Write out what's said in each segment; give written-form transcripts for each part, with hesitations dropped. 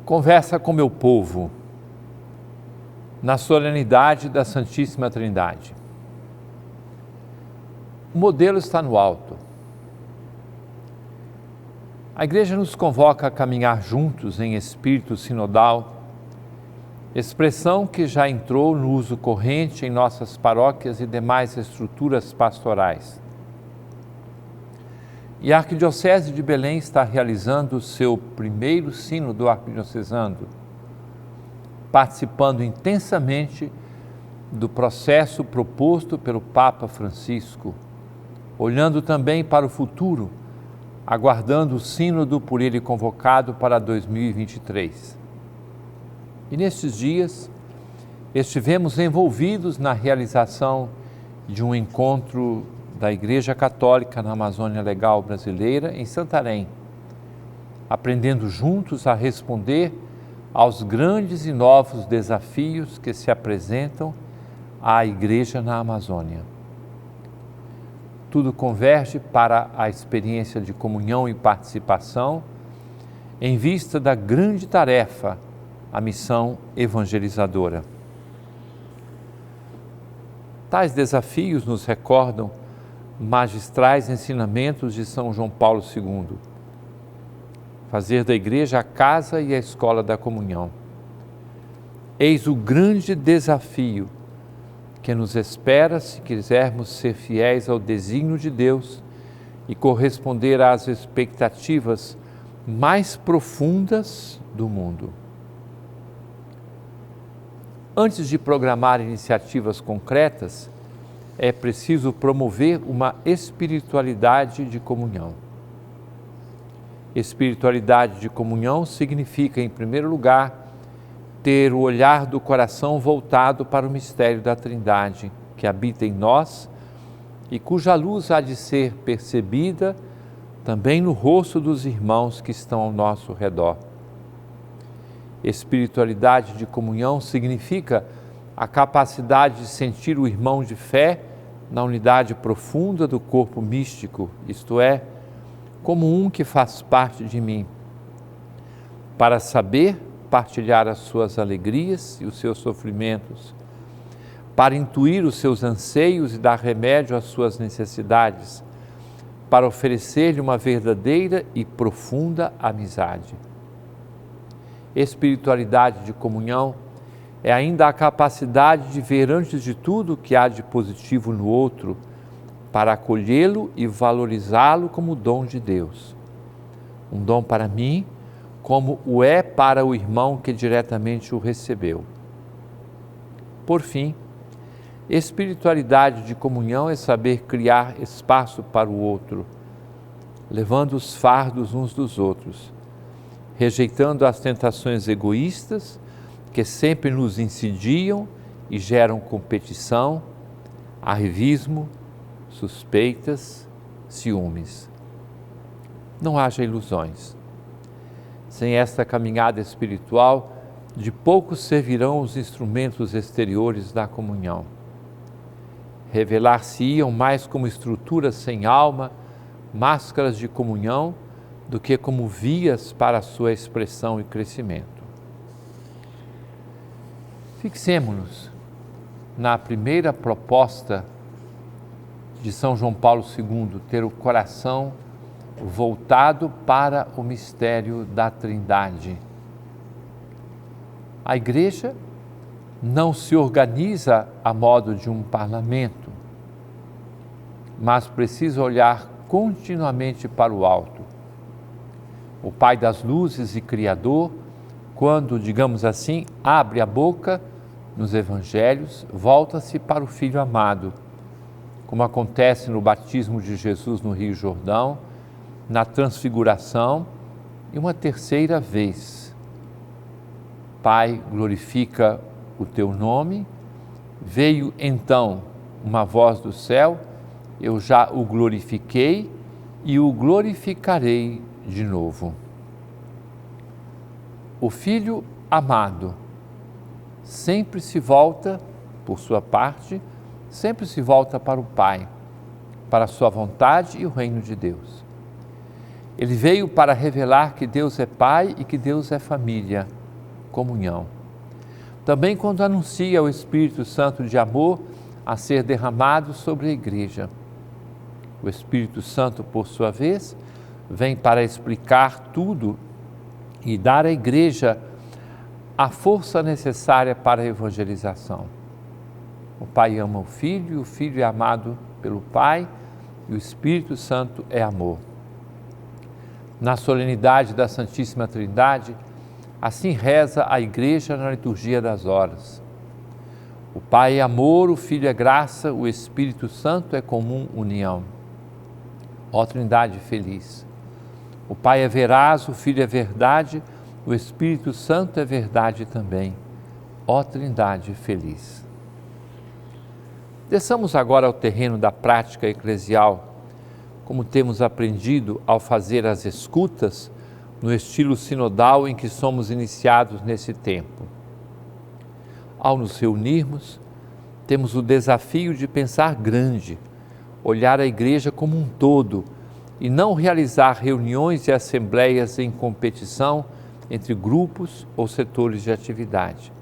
Conversa com meu povo, na solenidade da Santíssima Trindade. O modelo está no alto. A Igreja nos convoca a caminhar juntos em espírito sinodal, expressão que já entrou no uso corrente em nossas paróquias e demais estruturas pastorais. E a Arquidiocese de Belém está realizando o seu primeiro sínodo arquidiocesano, participando intensamente do processo proposto pelo Papa Francisco, olhando também para o futuro, aguardando o sínodo por ele convocado para 2023. E nestes dias, estivemos envolvidos na realização de um encontro da Igreja Católica na Amazônia Legal Brasileira, em Santarém, aprendendo juntos a responder aos grandes e novos desafios que se apresentam à Igreja na Amazônia. Tudo converge para a experiência de comunhão e participação em vista da grande tarefa, a missão evangelizadora. Tais desafios nos recordam magistrais ensinamentos de São João Paulo II. Fazer da Igreja a casa e a escola da comunhão. Eis o grande desafio que nos espera se quisermos ser fiéis ao desígnio de Deus e corresponder às expectativas mais profundas do mundo. Antes de programar iniciativas concretas, é preciso promover uma espiritualidade de comunhão. Espiritualidade de comunhão significa, em primeiro lugar, ter o olhar do coração voltado para o mistério da Trindade, que habita em nós e cuja luz há de ser percebida também no rosto dos irmãos que estão ao nosso redor. Espiritualidade de comunhão significa a capacidade de sentir o irmão de fé na unidade profunda do corpo místico, isto é, como um que faz parte de mim, para saber partilhar as suas alegrias e os seus sofrimentos, para intuir os seus anseios e dar remédio às suas necessidades, para oferecer-lhe uma verdadeira e profunda amizade. Espiritualidade de comunhão é ainda a capacidade de ver antes de tudo o que há de positivo no outro, para acolhê-lo e valorizá-lo como dom de Deus. Um dom para mim, como o é para o irmão que diretamente o recebeu. Por fim, espiritualidade de comunhão é saber criar espaço para o outro, levando os fardos uns dos outros, rejeitando as tentações egoístas que sempre nos insidiam e geram competição, arrivismo, suspeitas, ciúmes. Não haja ilusões. Sem esta caminhada espiritual, de pouco servirão os instrumentos exteriores da comunhão. Revelar-se-iam mais como estruturas sem alma, máscaras de comunhão, do que como vias para a sua expressão e crescimento. Fixemo-nos na primeira proposta de São João Paulo II, ter o coração voltado para o mistério da Trindade. A Igreja não se organiza a modo de um parlamento, mas precisa olhar continuamente para o alto. O Pai das luzes e Criador, quando, digamos assim, abre a boca nos Evangelhos, volta-se para o Filho amado, como acontece no batismo de Jesus no Rio Jordão, na Transfiguração e uma terceira vez. Pai, glorifica o teu nome. Veio então uma voz do céu, eu já o glorifiquei e o glorificarei de novo. O Filho amado sempre se volta, por sua parte, sempre se volta para o Pai, para a sua vontade e o reino de Deus. Ele veio para revelar que Deus é Pai e que Deus é família, comunhão. Também quando anuncia o Espírito Santo de amor a ser derramado sobre a Igreja. O Espírito Santo, por sua vez, vem para explicar tudo e dar à Igreja a força necessária para a evangelização. O Pai ama o Filho, o Filho é amado pelo Pai e o Espírito Santo é amor. Na solenidade da Santíssima Trindade, assim reza a Igreja na liturgia das horas. O Pai é amor, o Filho é graça, o Espírito Santo é comum união. Ó Trindade feliz! O Pai é veraz, o Filho é verdade, o Espírito Santo é verdade também. Ó Trindade feliz! Desçamos agora ao terreno da prática eclesial, como temos aprendido ao fazer as escutas no estilo sinodal em que somos iniciados nesse tempo. Ao nos reunirmos, temos o desafio de pensar grande, olhar a Igreja como um todo e não realizar reuniões e assembleias em competição entre grupos ou setores de atividade.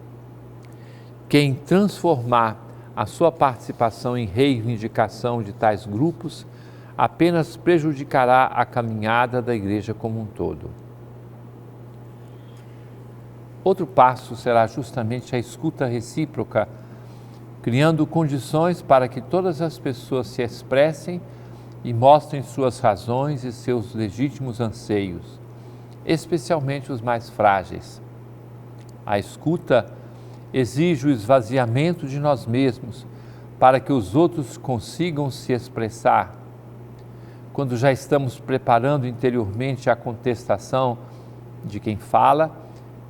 Quem transformar a sua participação em reivindicação de tais grupos apenas prejudicará a caminhada da Igreja como um todo. Outro passo será justamente a escuta recíproca, criando condições para que todas as pessoas se expressem e mostrem suas razões e seus legítimos anseios, especialmente os mais frágeis. A escuta exige o esvaziamento de nós mesmos para que os outros consigam se expressar. Quando já estamos preparando interiormente a contestação de quem fala,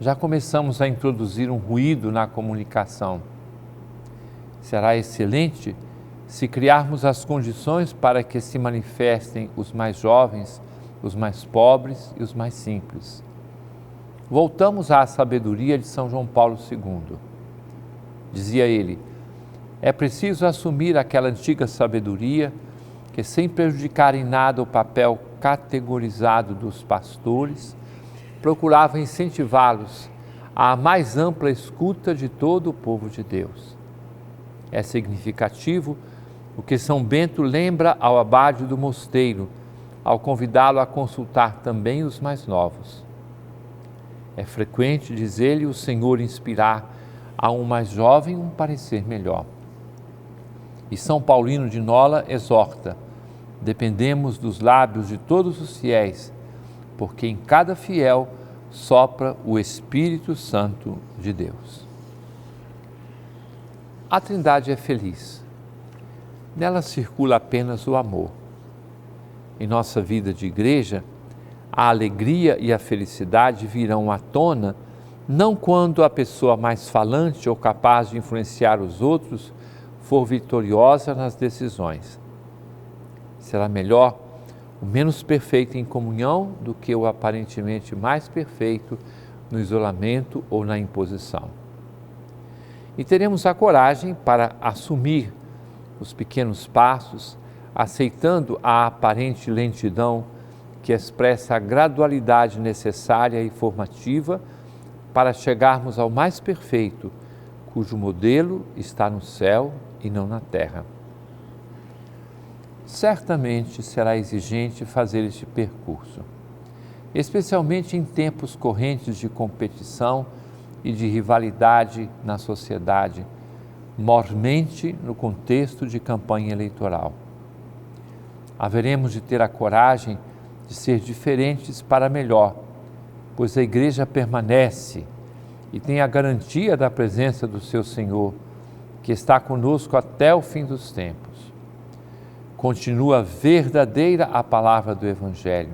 já começamos a introduzir um ruído na comunicação. Será excelente se criarmos as condições para que se manifestem os mais jovens, os mais pobres e os mais simples. Voltamos à sabedoria de São João Paulo II. Dizia ele: é preciso assumir aquela antiga sabedoria que, sem prejudicar em nada o papel categorizado dos pastores, procurava incentivá-los à mais ampla escuta de todo o povo de Deus. É significativo o que São Bento lembra ao abade do mosteiro, ao convidá-lo a consultar também os mais novos. É frequente, diz ele, o Senhor inspirar a um mais jovem um parecer melhor. E São Paulino de Nola exorta: dependemos dos lábios de todos os fiéis, porque em cada fiel sopra o Espírito Santo de Deus. A Trindade é feliz. Nela circula apenas o amor. Em nossa vida de igreja, a alegria e a felicidade virão à tona não quando a pessoa mais falante ou capaz de influenciar os outros for vitoriosa nas decisões. Será melhor o menos perfeito em comunhão do que o aparentemente mais perfeito no isolamento ou na imposição. E teremos a coragem para assumir os pequenos passos, aceitando a aparente lentidão que expressa a gradualidade necessária e formativa para chegarmos ao mais perfeito, cujo modelo está no céu e não na terra. Certamente será exigente fazer este percurso, especialmente em tempos correntes de competição e de rivalidade na sociedade, mormente no contexto de campanha eleitoral. Haveremos de ter a coragem de ser diferentes para melhor, pois a Igreja permanece e tem a garantia da presença do seu Senhor, que está conosco até o fim dos tempos. Continua verdadeira a palavra do Evangelho.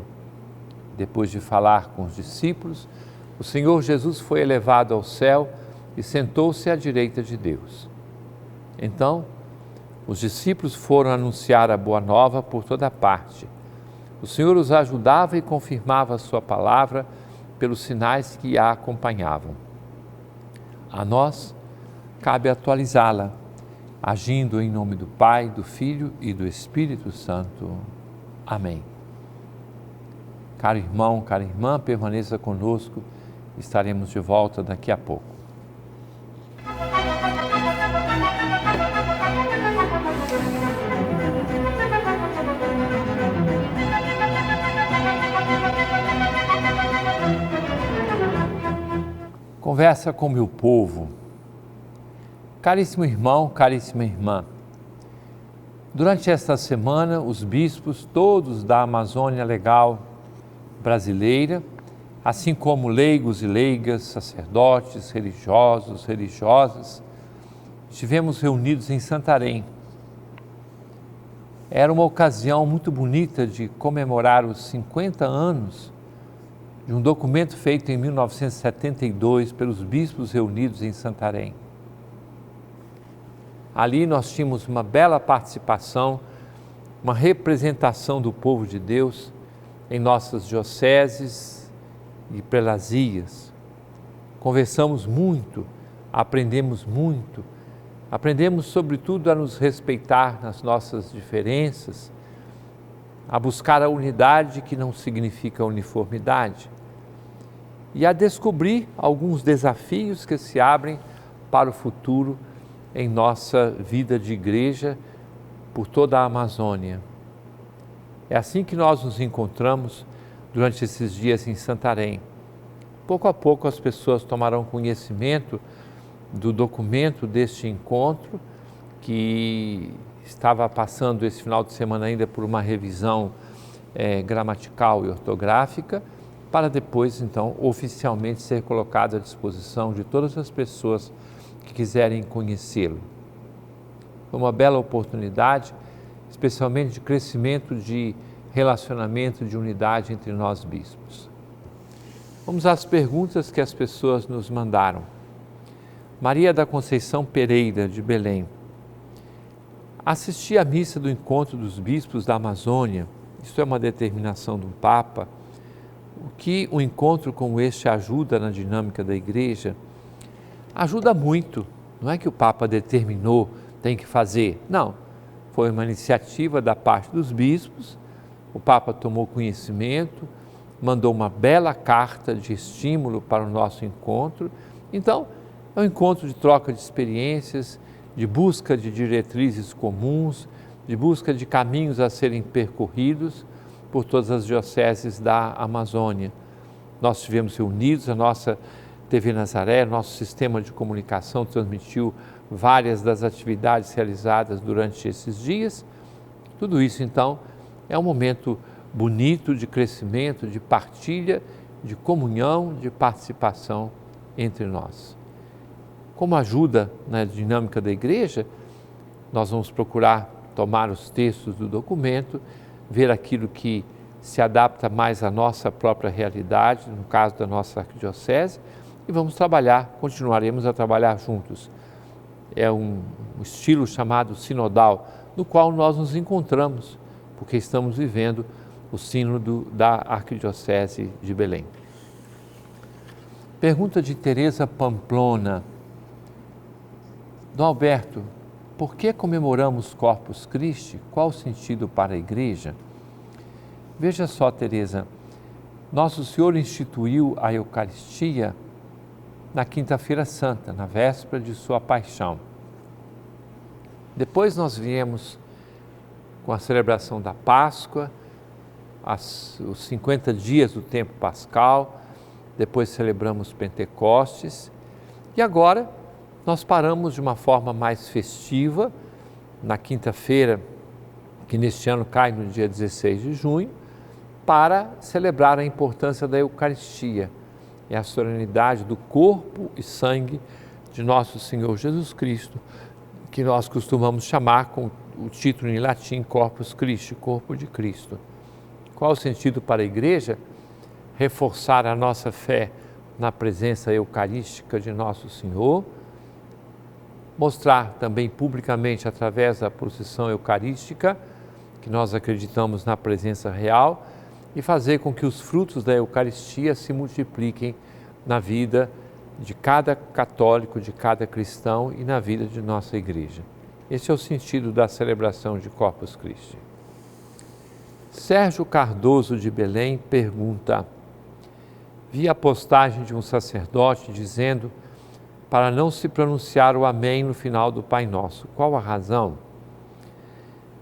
Depois de falar com os discípulos, o Senhor Jesus foi elevado ao céu e sentou-se à direita de Deus. Então, os discípulos foram anunciar a boa nova por toda parte. O Senhor os ajudava e confirmava a sua palavra pelos sinais que a acompanhavam. A nós cabe atualizá-la, agindo em nome do Pai, do Filho e do Espírito Santo. Amém. Caro irmão, cara irmã, permaneça conosco, estaremos de volta daqui a pouco. Conversa com meu povo. Caríssimo irmão, caríssima irmã, durante esta semana, os bispos todos da Amazônia Legal brasileira, assim como leigos e leigas, sacerdotes, religiosos, religiosas, estivemos reunidos em Santarém. Era uma ocasião muito bonita de comemorar os 50 anos de um documento feito em 1972 pelos bispos reunidos em Santarém. Ali nós tínhamos uma bela participação, uma representação do povo de Deus em nossas dioceses e prelazias. Conversamos muito, aprendemos sobretudo a nos respeitar nas nossas diferenças, a buscar a unidade que não significa uniformidade e a descobrir alguns desafios que se abrem para o futuro em nossa vida de igreja por toda a Amazônia. É assim que nós nos encontramos durante esses dias em Santarém. Pouco a pouco as pessoas tomarão conhecimento do documento deste encontro, que estava passando esse final de semana ainda por uma revisão gramatical e ortográfica, para depois, então, oficialmente ser colocado à disposição de todas as pessoas que quiserem conhecê-lo. Foi uma bela oportunidade, especialmente de crescimento de relacionamento, de unidade entre nós bispos. Vamos às perguntas que as pessoas nos mandaram. Maria da Conceição Pereira, de Belém. Assisti à missa do encontro dos bispos da Amazônia. Isso é uma determinação do Papa. O que um encontro como este ajuda na dinâmica da igreja? Ajuda muito. Não é que o Papa determinou, tem que fazer. Não. Foi uma iniciativa da parte dos bispos. O Papa tomou conhecimento, mandou uma bela carta de estímulo para o nosso encontro. Então, é um encontro de troca de experiências, de busca de diretrizes comuns, de busca de caminhos a serem percorridos por todas as dioceses da Amazônia. Nós estivemos reunidos, a nossa TV Nazaré, nosso sistema de comunicação transmitiu várias das atividades realizadas durante esses dias. Tudo isso, então, é um momento bonito de crescimento, de partilha, de comunhão, de participação entre nós. Como ajuda na dinâmica da igreja, nós vamos procurar tomar os textos do documento, ver aquilo que se adapta mais à nossa própria realidade, no caso da nossa arquidiocese, e vamos trabalhar, continuaremos a trabalhar juntos. É um estilo chamado sinodal, no qual nós nos encontramos, porque estamos vivendo o sínodo da Arquidiocese de Belém. Pergunta de Teresa Pamplona. Dom Alberto, por que comemoramos Corpus Christi? Qual o sentido para a igreja? Veja só, Teresa, Nosso Senhor instituiu a Eucaristia na Quinta-feira Santa, na véspera de sua paixão. Depois nós viemos com a celebração da Páscoa, os 50 dias do tempo pascal, depois celebramos Pentecostes e agora nós paramos de uma forma mais festiva, na quinta-feira, que neste ano cai no dia 16 de junho, para celebrar a importância da Eucaristia, é a solenidade do corpo e sangue de nosso Senhor Jesus Cristo, que nós costumamos chamar com o título em latim Corpus Christi, corpo de Cristo. Qual o sentido para a igreja? Reforçar a nossa fé na presença eucarística de nosso Senhor, mostrar também publicamente através da procissão eucarística que nós acreditamos na presença real e fazer com que os frutos da Eucaristia se multipliquem na vida de cada católico, de cada cristão e na vida de nossa igreja. Esse é o sentido da celebração de Corpus Christi. Sérgio Cardoso de Belém pergunta: vi a postagem de um sacerdote dizendo para não se pronunciar o amém no final do Pai Nosso. Qual a razão?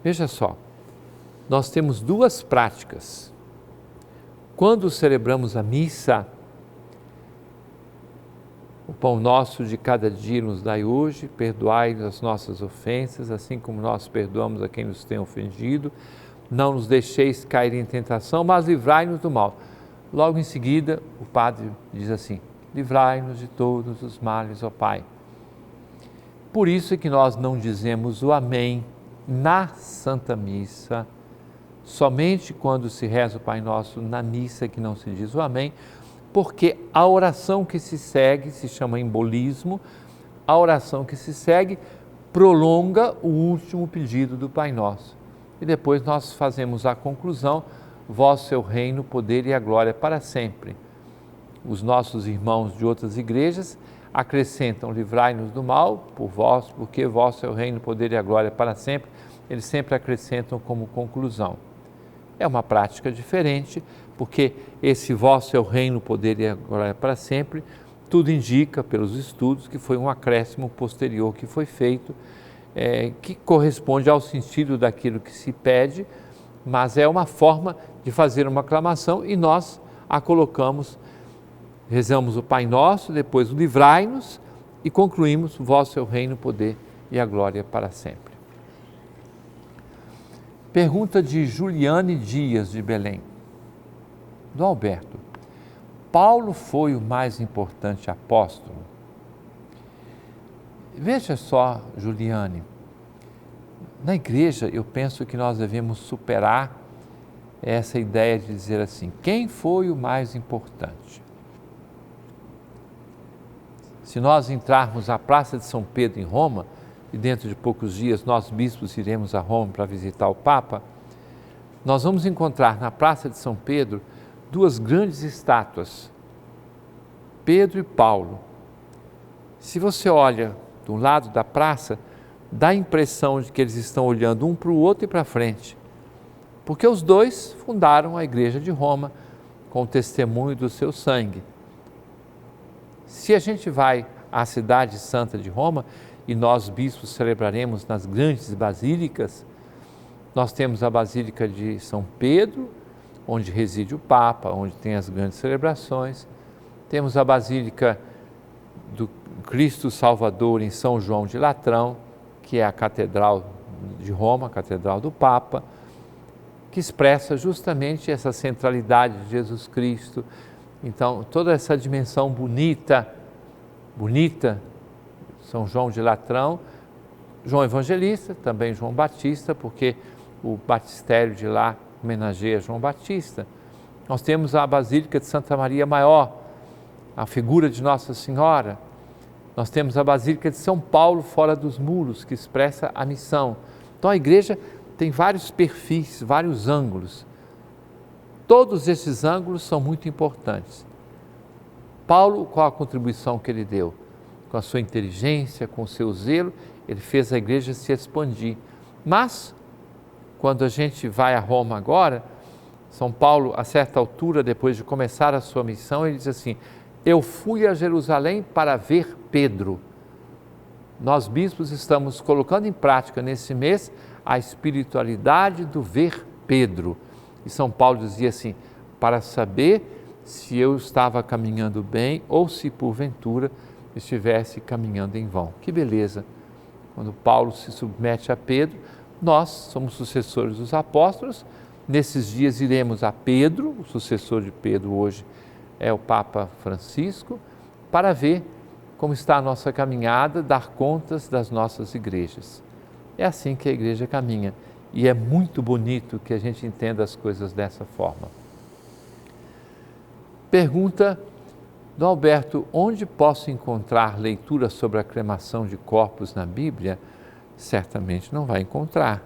Veja só, nós temos duas práticas. Quando celebramos a missa, o pão nosso de cada dia nos dai hoje, perdoai as nossas ofensas, assim como nós perdoamos a quem nos tem ofendido. Não nos deixeis cair em tentação, mas livrai-nos do mal. Logo em seguida, o padre diz assim: livrai-nos de todos os males, ó Pai. Por isso é que nós não dizemos o amém na Santa Missa, somente quando se reza o Pai Nosso na missa que não se diz o amém, porque a oração que se segue se chama embolismo, a oração que se segue prolonga o último pedido do Pai Nosso. E depois nós fazemos a conclusão: vosso é o reino, o poder e a glória para sempre. Os nossos irmãos de outras igrejas acrescentam: livrai-nos do mal, por vós, porque vosso é o reino, o poder e a glória para sempre. Eles sempre acrescentam como conclusão. É uma prática diferente, porque esse vosso é o reino, o poder e a glória para sempre, tudo indica pelos estudos que foi um acréscimo posterior que foi feito, que corresponde ao sentido daquilo que se pede, mas é uma forma de fazer uma aclamação e nós a colocamos, rezamos o Pai Nosso, depois o livrai-nos e concluímos: vosso é o reino, o poder e a glória para sempre. Pergunta de Juliane Dias, de Belém. Do Alberto: Paulo foi o mais importante apóstolo? Veja só, Juliane, na igreja eu penso que nós devemos superar essa ideia de dizer assim: quem foi o mais importante? Se nós entrarmos na Praça de São Pedro em Roma, e dentro de poucos dias nós bispos iremos a Roma para visitar o Papa, nós vamos encontrar na Praça de São Pedro duas grandes estátuas, Pedro e Paulo. Se você olha do lado da praça, dá a impressão de que eles estão olhando um para o outro e para frente, porque os dois fundaram a Igreja de Roma com o testemunho do seu sangue. Se a gente vai à cidade santa de Roma, e nós bispos celebraremos nas grandes basílicas, nós temos a Basílica de São Pedro, onde reside o Papa, onde tem as grandes celebrações. Temos a Basílica do Cristo Salvador em São João de Latrão, que é a Catedral de Roma, a Catedral do Papa, que expressa justamente essa centralidade de Jesus Cristo. Então, toda essa dimensão bonita, São João de Latrão, João Evangelista, também João Batista, porque o batistério de lá homenageia João Batista. Nós temos a Basílica de Santa Maria Maior, a figura de Nossa Senhora. Nós temos a Basílica de São Paulo, fora dos muros, que expressa a missão. Então a igreja tem vários perfis, vários ângulos. Todos esses ângulos são muito importantes. Paulo, qual a contribuição que ele deu? Com a sua inteligência, com o seu zelo, ele fez a igreja se expandir. Mas, quando a gente vai a Roma agora, São Paulo, a certa altura, depois de começar a sua missão, ele diz assim: eu fui a Jerusalém para ver Pedro. Nós bispos estamos colocando em prática nesse mês a espiritualidade do ver Pedro. E São Paulo dizia assim: para saber se eu estava caminhando bem ou se porventura estivesse caminhando em vão. Que beleza! Quando Paulo se submete a Pedro, nós somos sucessores dos apóstolos. Nesses dias iremos a Pedro, o sucessor de Pedro hoje é o Papa Francisco, para ver como está a nossa caminhada, dar contas das nossas igrejas. É assim que a igreja caminha e é muito bonito que a gente entenda as coisas dessa forma. Pergunta do Alberto: onde posso encontrar leitura sobre a cremação de corpos na Bíblia? Certamente não vai encontrar,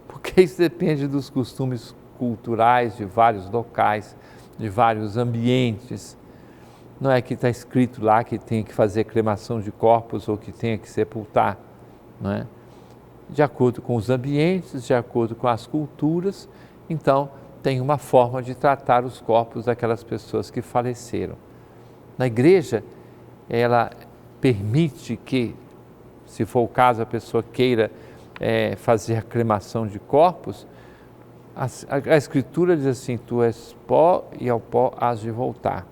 porque isso depende dos costumes culturais de vários locais, de vários ambientes. Não é que está escrito lá que tem que fazer cremação de corpos ou que tenha que sepultar, não é? De acordo com os ambientes, de acordo com as culturas, então tem uma forma de tratar os corpos daquelas pessoas que faleceram. Na igreja, ela permite que, se for o caso, a pessoa queira fazer a cremação de corpos. A Escritura diz assim: tu és pó e ao pó hás de voltar.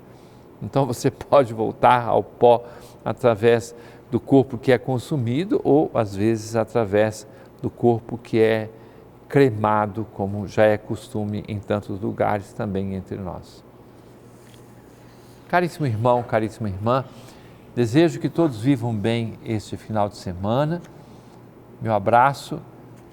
Então você pode voltar ao pó através do corpo que é consumido ou às vezes através do corpo que é cremado, como já é costume em tantos lugares também entre nós. Caríssimo irmão, caríssima irmã, desejo que todos vivam bem este final de semana. Meu abraço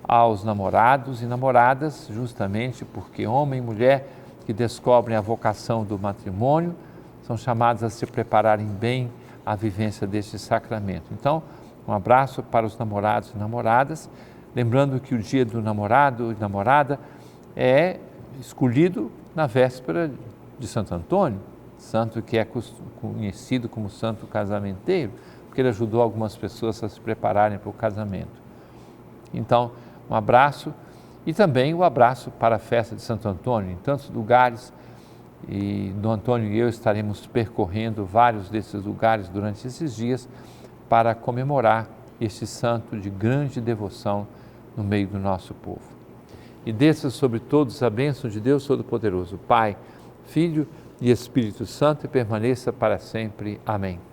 aos namorados e namoradas, justamente porque homem e mulher que descobrem a vocação do matrimônio são chamados a se prepararem bem à vivência deste sacramento. Então, um abraço para os namorados e namoradas, lembrando que o dia do namorado e namorada é escolhido na véspera de Santo Antônio, santo que é conhecido como santo casamenteiro, porque ele ajudou algumas pessoas a se prepararem para o casamento. Então, um abraço e também um abraço para a festa de Santo Antônio, em tantos lugares, e Dom Antônio e eu estaremos percorrendo vários desses lugares durante esses dias para comemorar este santo de grande devoção no meio do nosso povo. E desça sobre todos a bênção de Deus Todo-Poderoso, Pai, Filho e Espírito Santo, e permaneça para sempre. Amém.